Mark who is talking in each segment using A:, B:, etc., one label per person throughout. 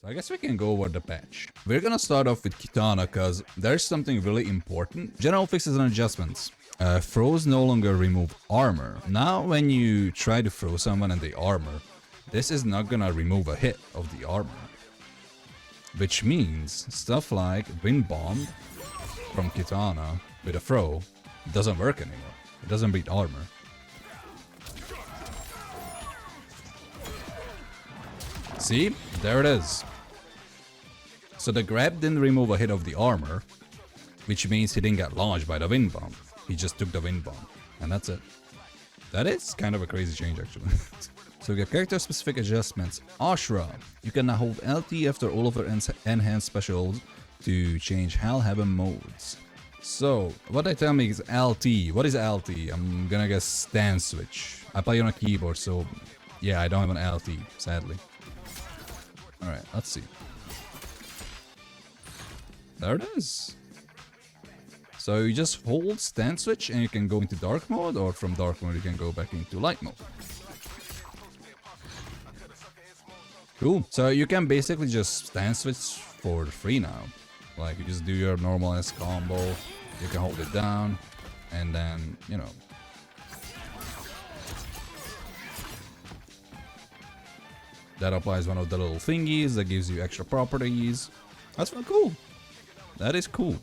A: So I guess we can go over the patch. We're gonna start off with Kitana because there's something really important. General fixes and adjustments. Throws no longer remove armor. Now when you try to throw someone and they armor, this is not gonna remove a hit of the armor. Which means stuff like Wind Bomb from Kitana with a throw doesn't work anymore. It doesn't beat armor. See? There it is. So the grab didn't remove a hit of the armor, which means he didn't get launched by the Wind Bomb. He just took the Wind Bomb, and that's it. That is kind of a crazy change, actually. So we got character-specific adjustments. Ashrah. You can now hold LT after all of her enhanced specials to change Hell Heaven modes. So, what they tell me is LT. What is LT? I'm gonna guess stand switch. I play on a keyboard, so yeah, I don't have an LT, sadly. Alright, let's see. There it is. So you just hold stand switch and you can go into dark mode, or from dark mode you can go back into light mode. Cool. So you can basically just stand switch for free now. Like you just do your normal S combo, you can hold it down, and then, you know. That applies one of the little thingies that gives you extra properties. That's really cool. That is cool.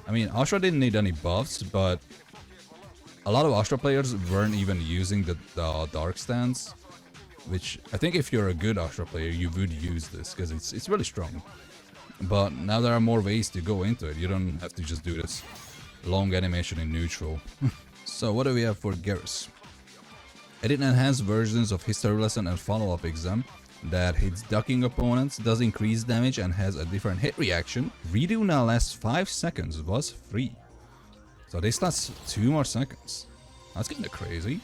A: I mean, Ashrah didn't need any buffs, but a lot of Ashrah players weren't even using the dark stance, which I think if you're a good Ashrah player, you would use this because it's really strong. But now there are more ways to go into it. You don't have to just do this long animation in neutral. So what do we have for Geras? Edit enhanced versions of History Lesson and Follow-Up Exam that hits ducking opponents, does increase damage and has a different hit reaction. Redo now lasts 5 seconds, was free. So this lasts 2 more seconds. That's kinda crazy.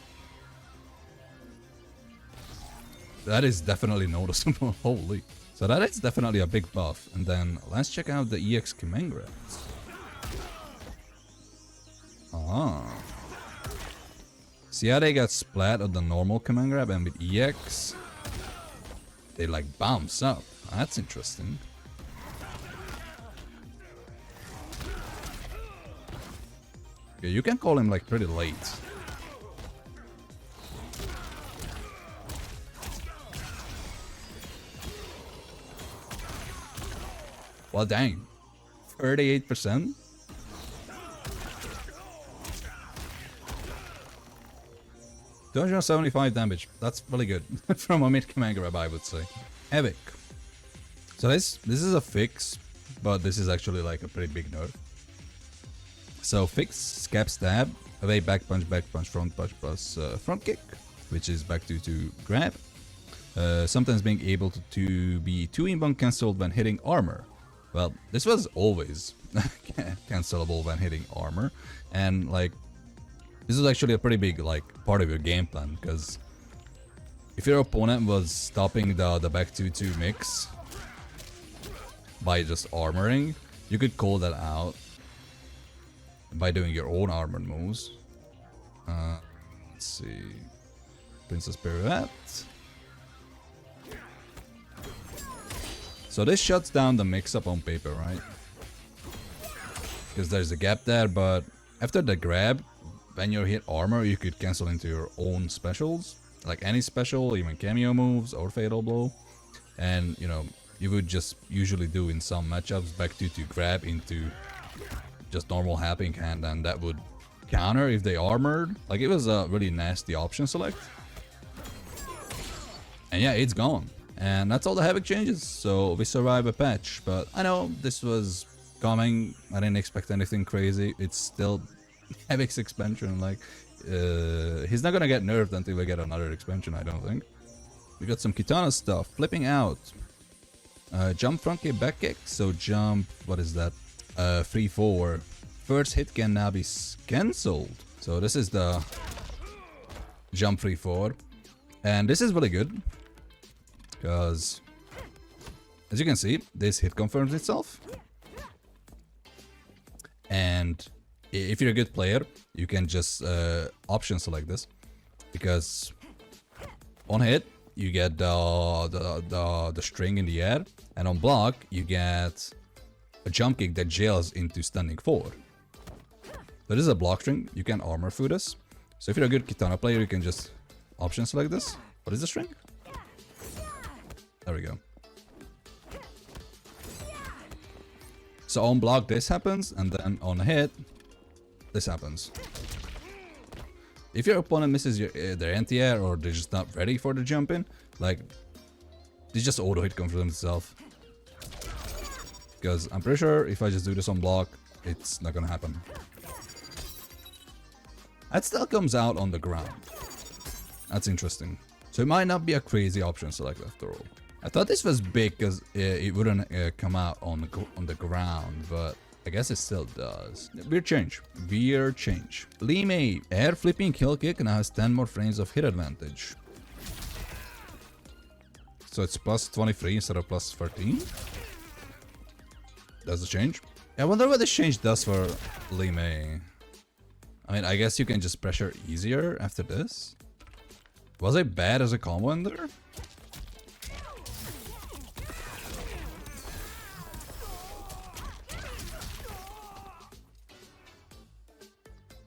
A: That is definitely noticeable, holy. So that is definitely a big buff. And then let's check out the EX command grabs. Ah. See how they got splat on the normal command grab, and with EX they like bounce up. That's interesting. Okay, you can call him like pretty late. Well, dang. 38%? $275 damage. That's really good. From a mid command grab, I would say. Havik. So this is a fix, but this is actually like a pretty big nerf. So fix, scap stab, away back punch, front punch plus front kick, which is back to grab. Sometimes being able to be 2 inbound cancelled when hitting armor. Well, this was always cancelable when hitting armor, and like this is actually a pretty big like part of your game plan, because if your opponent was stopping the back 2-2 mix by just armoring, you could call that out by doing your own armored moves. Let's see, Princess Pirouette. So this shuts down the mix-up on paper, right? Because there's a gap there, but after the grab, when you hit armor, you could cancel into your own specials. Like any special, even cameo moves or fatal blow. And, you know, you would just usually do in some matchups back to grab into just normal helping hand, and that would counter if they armored. Like, it was a really nasty option select. And yeah, it's gone. And that's all the Havik changes, so we survive a patch. But I know this was coming, I didn't expect anything crazy. It's still Havik's expansion, like, he's not gonna get nerfed until we get another expansion, I don't think. We got some Kitana stuff, flipping out. Jump front kick, back kick, so jump, what is that? 3-4. First hit can now be cancelled. So this is the jump 3-4. And this is really good, because as you can see, this hit confirms itself. And if you're a good player, you can just option select this, because on hit you get the string in the air, and on block you get a jump kick that jails into standing 4. There is a block string, you can armor through this. So if you're a good Kitana player, you can just option select this. What is the string? There we go. So on block this happens, and then on hit, this happens. If your opponent misses their anti-air, or they're just not ready for the jump in, like, they just auto-hit confirm itself. Because I'm pretty sure if I just do this on block, it's not gonna happen. That still comes out on the ground. That's interesting. So it might not be a crazy option select after all. I thought this was big because it wouldn't come out on the ground, but I guess it still does. Weird change. Weird change. Li Mei, air flipping kill kick now has 10 more frames of hit advantage. So it's plus 23 instead of plus 13. Does it change? I wonder what this change does for Li Mei. I mean, I guess you can just pressure easier after this. Was it bad as a combo ender?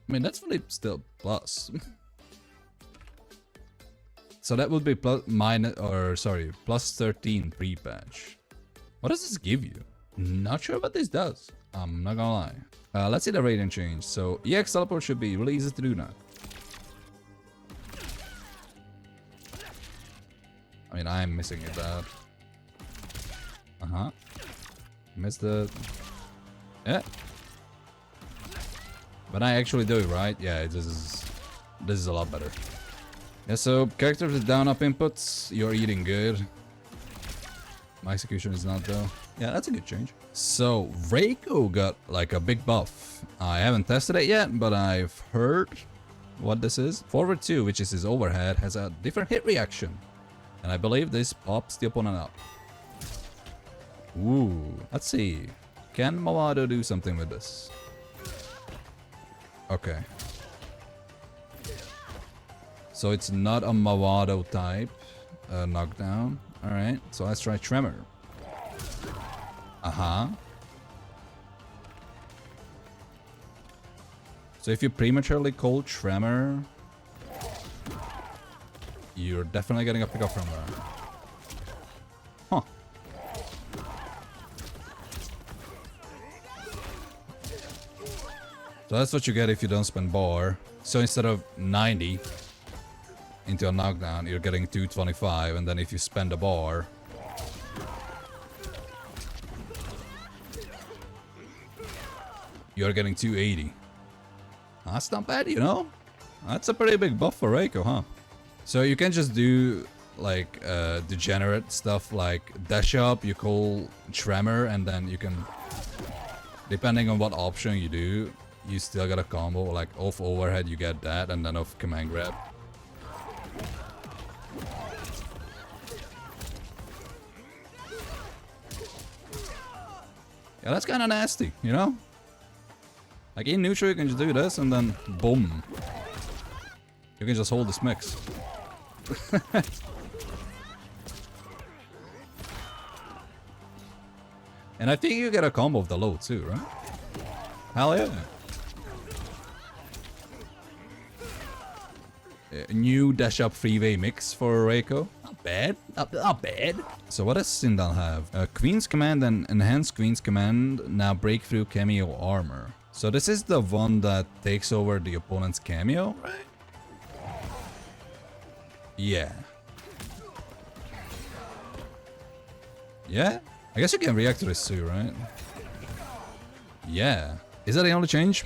A: I mean, that's really still plus. So that would be plus 13 pre-patch. What does this give you? Not sure what this does. I'm not gonna lie. Let's see the radiant change. So EX teleport should be really easy to do now. I mean, I'm missing it bad. Missed it. Yeah. But I actually do it, right? Yeah, this is a lot better. Yeah, so characters with down up inputs, you're eating good. My execution is not though. Yeah, that's a good change. So Reiko got like a big buff. I haven't tested it yet, but I've heard what this is. Forward 2, which is his overhead, has a different hit reaction. And I believe this pops the opponent up. Ooh, let's see. Can Mawado do something with this? Okay. So it's not a Mawado type knockdown. Alright, so let's try Tremor. So if you prematurely call Tremor, you're definitely getting a pickup from her. Huh. So that's what you get if you don't spend bar. So instead of 90 into a knockdown, you're getting 225, and then if you spend a bar, you're getting 280. That's not bad, you know? That's a pretty big buff for Reiko, huh? So you can just do like degenerate stuff like dash up, you call Tremor, and then you can, depending on what option you do, you still get a combo. Like off overhead you get that, and then off command grab. Yeah, that's kind of nasty, you know? Like in neutral you can just do this and then boom. You can just hold this mix. And I think you get a combo of the low too, right? Hell yeah. A new dash up freeway mix for Reiko. Not bad. Not bad. So what does Sindel have? Queen's Command and Enhanced Queen's Command, now Breakthrough Cameo Armor. So this is the one that takes over the opponent's cameo, right? Yeah. Yeah? I guess you can react to this too, right? Yeah. Is that the only change?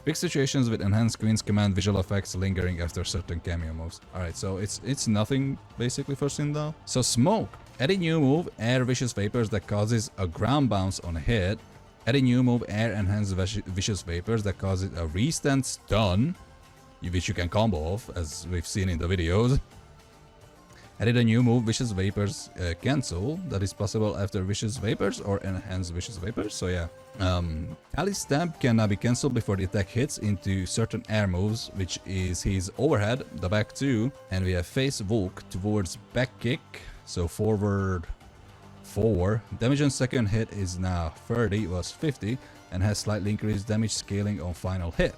A: Big situations with enhanced Queen's Command visual effects lingering after certain cameo moves. Alright, so it's nothing basically for Sindel. So Smoke. Add a new move, Air Vicious Vapors, that causes a ground bounce on a hit. Add a new move, Air Enhanced Vicious Vapors, that causes a restand stun, which you can combo off, as we've seen in the videos.
B: Added a new move, Vicious Vapors Cancel, that is possible after Vicious Vapors or Enhanced Vicious Vapors, so yeah. Ali Stab can now be cancelled before the attack hits into certain air moves, which is his overhead, the back 2, and we have Face Volk towards back kick, so forward 4. Damage on second hit is now 30, was 50, and has slightly increased damage scaling on final hit.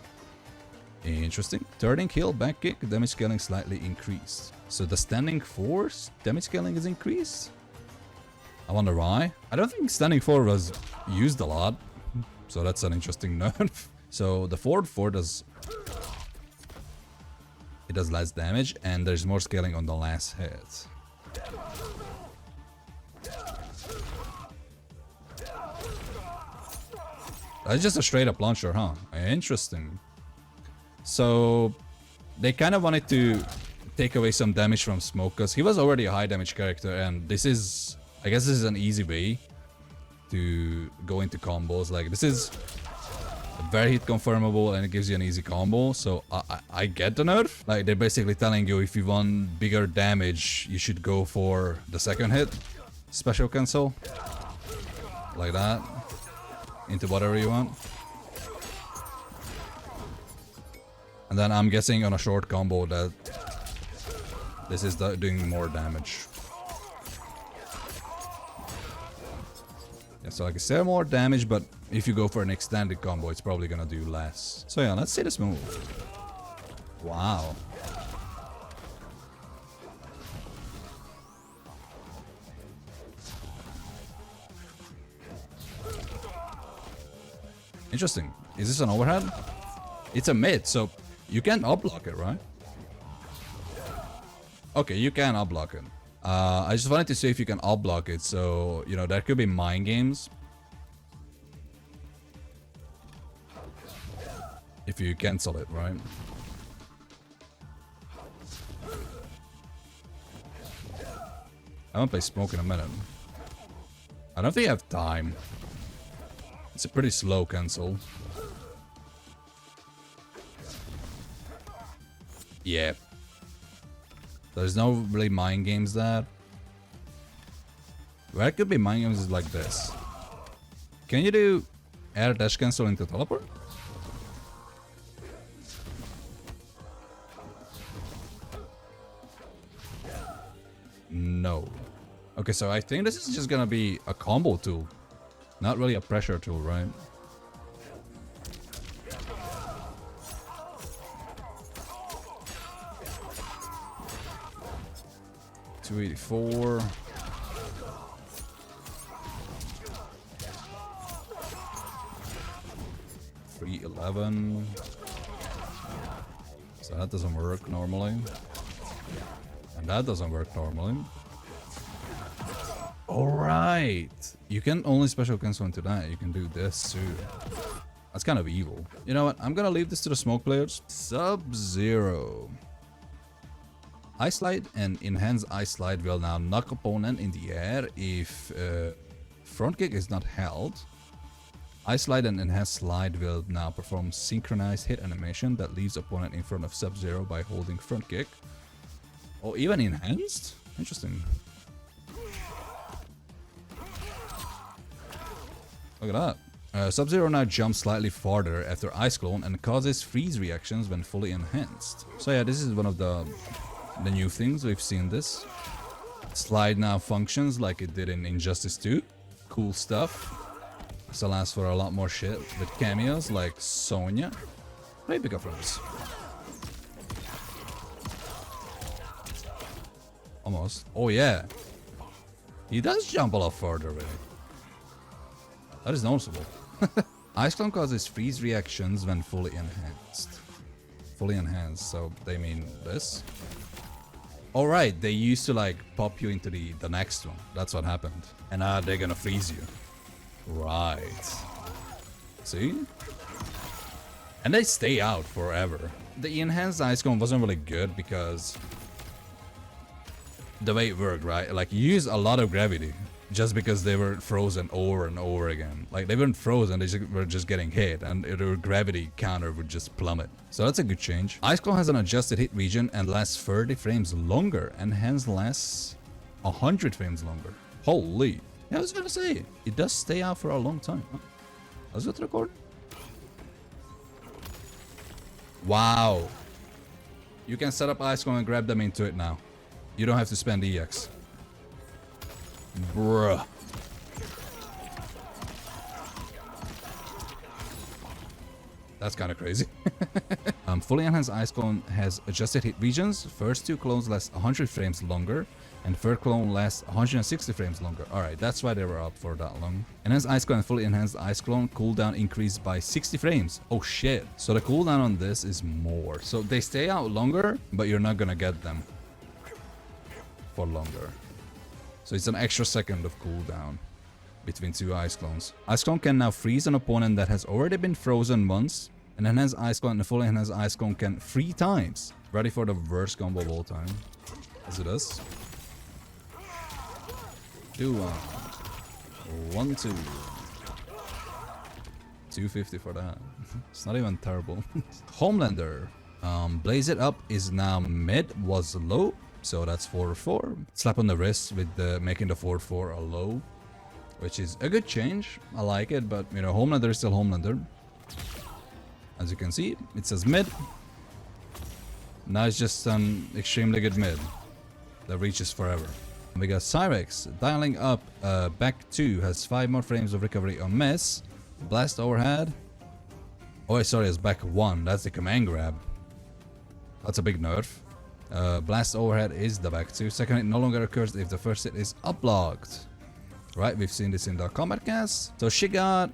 B: Interesting. Turning heel, back kick, damage scaling slightly increased. So the standing force damage scaling is increased? I wonder why. I don't think standing 4 was used a lot, so that's an interesting nerf. So the forward 4 does... it does less damage, and there's more scaling on the last hit. That's just a straight up launcher, huh? Interesting. So they kind of wanted to take away some damage from Smoke because he was already a high damage character, and this is, I guess this is an easy way to go into combos. Like, this is very hit confirmable and it gives you an easy combo, so I get the nerf. Like, they're basically telling you if you want bigger damage, you should go for the second hit special cancel, like that, into whatever you want. And then I'm guessing on a short combo that this is doing more damage. Yeah, so like I said, more damage, but if you go for an extended combo, it's probably gonna do less. So yeah, let's see this move. Wow. Interesting. Is this an overhead? It's a mid, so you can up-block it, right? Okay, you can up-block it. I just wanted to see if you can up-block it, so, you know, there could be mind games. If you cancel it, right? I haven't played Smoke in a minute. I don't think I have time. It's a pretty slow cancel. Yeah. There's no really mind games there. Where it could be mind games is like this. Can you do air dash cancel into teleport? No. Okay, so I think this is just gonna be a combo tool. Not really a pressure tool, right? $284. $311. So that doesn't work normally. And that doesn't work normally. Alright. You can only special cancel into that. You can do this too. That's kind of evil. You know what? I'm gonna leave this to the Smoke players. Sub-Zero. Ice Slide and Enhanced Ice Slide will now knock opponent in the air if front kick is not held. Ice Slide and Enhanced Slide will now perform synchronized hit animation that leaves opponent in front of Sub-Zero by holding front kick. Oh, even enhanced? Interesting. Look at that. Sub-Zero now jumps slightly farther after Ice Clone and causes freeze reactions when fully enhanced. So yeah, this is one of the new things. We've seen this. Slide now functions like it did in Injustice 2. Cool stuff. This allows for a lot more shit with cameos like Sonya. What do you pick up from this? Almost. Oh yeah. He does jump a lot further with it. That is noticeable. Ice Clone causes freeze reactions when fully enhanced. Fully enhanced, so they mean this? Alright, they used to like pop you into the next one. That's what happened. And now they're gonna freeze you. Right. See? And they stay out forever. The enhanced Ice Clone wasn't really good because the way it worked, right? Like, you use a lot of gravity just because they were frozen over and over again. Like, they weren't frozen, they were just getting hit, and their gravity counter would just plummet. So that's a good change. Ice Clone has an adjusted hit region and lasts 30 frames longer, and hence lasts 100 frames longer. Holy. Yeah, I was gonna say, it does stay out for a long time. Huh? Let's go to record. Wow. You can set up Ice Clone and grab them into it now. You don't have to spend EX. Bruh. That's kind of crazy. Fully enhanced Ice Clone has adjusted hit regions. First two clones last 100 frames longer, and third clone lasts 160 frames longer. Alright, that's why they were up for that long. Enhanced Ice Clone and fully enhanced Ice Clone cooldown increased by 60 frames. Oh shit. So the cooldown on this is more. So they stay out longer, but you're not gonna get them for longer. So it's an extra second of cooldown between two Ice Clones. Ice Clone can now freeze an opponent that has already been frozen once. An enhanced Ice Clone and a fully enhanced Ice Clone can 3 times. Ready for the worst combo of all time. As it is. 2-1. 1-2. 250 for that. It's not even terrible. Homelander. Blaze It Up is now mid, was low. So that's 4-4. Slap on the wrist with the making the 4-4 a low. Which is a good change. I like it, but you know, Homelander is still Homelander. As you can see, it says mid. Now it's just an extremely good mid that reaches forever. We got Cyrax dialing up back 2, has 5 more frames of recovery on miss. Blast overhead. Oh, sorry, it's back 1. That's the command grab. That's a big nerf. Blast overhead is the back 2. Second hit no longer occurs if the first hit is uplocked. Right, we've seen this in the combat cast. So she got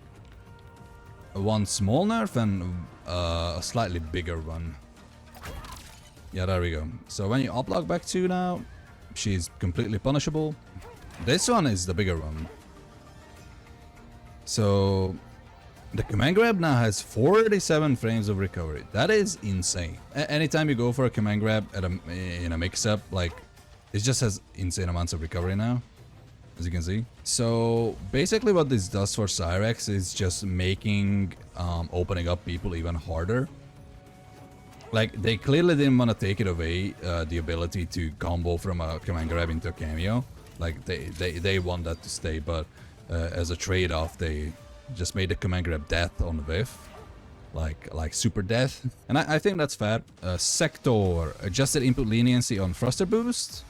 B: one small nerf and a slightly bigger one. Yeah, there we go. So when you uplock back 2 now, she's completely punishable. This one is the bigger one. So the command grab now has 47 frames of recovery. That is insane. Anytime you go for a command grab at in a mix-up, like, it just has insane amounts of recovery now, as you can see. So basically what this does for Cyrax is just making opening up people even harder. Like, they clearly didn't want to take it away, the ability to combo from a command grab into a cameo. Like, they want that to stay, but as a trade-off, they just made the command grab death on the whiff. Like super death. And I think that's fair. Sector, adjusted input leniency on thruster boost.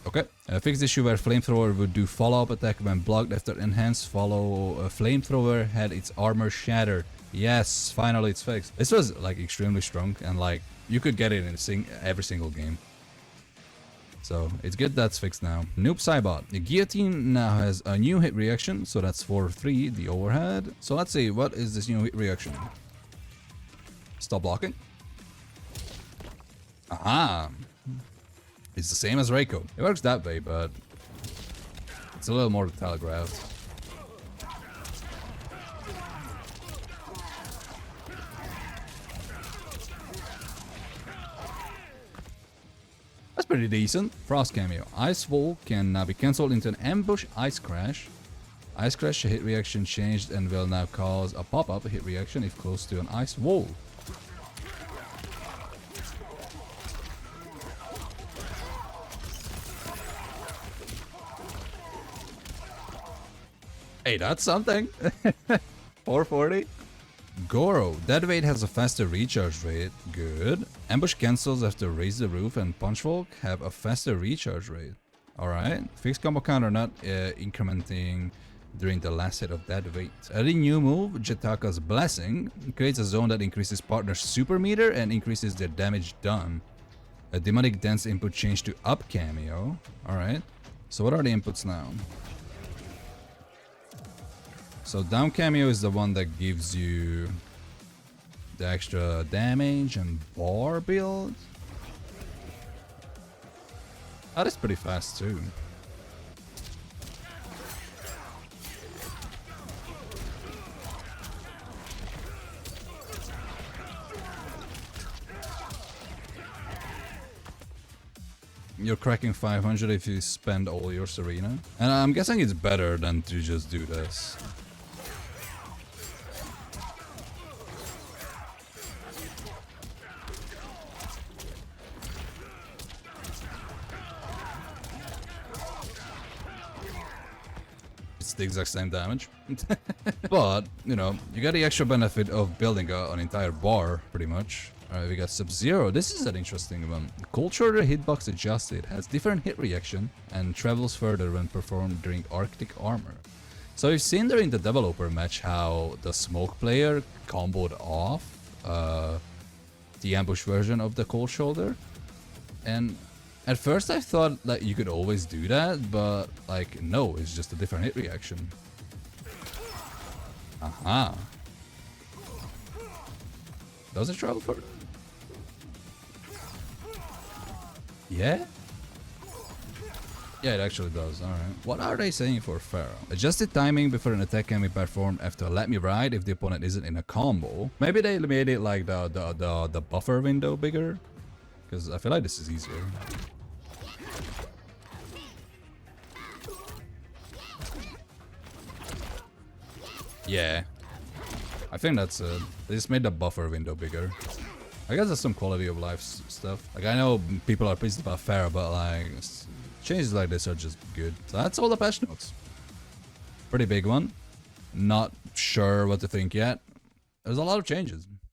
B: Okay. Fixed issue where flamethrower would do follow-up attack when blocked after enhanced follow. Flamethrower had its armor shattered. Yes, finally it's fixed. This was like extremely strong, and like you could get it in every single game. So it's good that's fixed now. Noob Cybot. The guillotine now has a new hit reaction, so that's 4-3, the overhead. So let's see, what is this new hit reaction? Stop blocking. Aha! It's the same as Reiko. It works that way, but it's a little more telegraphed. That's pretty decent. Frost cameo. Ice Wall can now be cancelled into an ambush Ice Crash. Ice Crash hit reaction changed and will now cause a pop-up hit reaction if close to an ice wall. Hey, that's something. 440. Goro. Dead weight has a faster recharge rate. Good. Ambush cancels after Raise the Roof and Punchwalk have a faster recharge rate. Alright. Fixed combo counter not incrementing during the last hit of dead weight. A new move, Jetaka's Blessing, creates a zone that increases partner's super meter and increases their damage done. A demonic dance input changed to up cameo. Alright. So what are the inputs now? So down cameo is the one that gives you the extra damage and bar build. That is pretty fast too. you're cracking 500 if you spend all your Sareena. And I'm guessing it's better than to just do this. It's the exact same damage. But, you know, you get the extra benefit of building an entire bar, pretty much. Alright, we got Sub-Zero. This is an interesting one. Cold Shoulder hitbox adjusted, has different hit reaction, and travels further when performed during Arctic armor. So we've seen during the developer match how the smoke player comboed off the ambush version of the Cold Shoulder. And at first I thought that you could always do that, but like, no, it's just a different hit reaction. Aha. Does it travel further? Yeah? Yeah, it actually does. Alright. What are they saying for Pharaoh? Adjusted timing before an attack can be performed after Let Me Ride if the opponent isn't in a combo. Maybe they made it like the buffer window bigger. Because I feel like this is easier. Yeah. I think that's it. They just made the buffer window bigger. I guess that's some quality of life stuff. Like, I know people are pissed about Pharaoh, but like, changes like this are just good. So that's all the patch notes. Pretty big one. Not sure what to think yet. There's a lot of changes.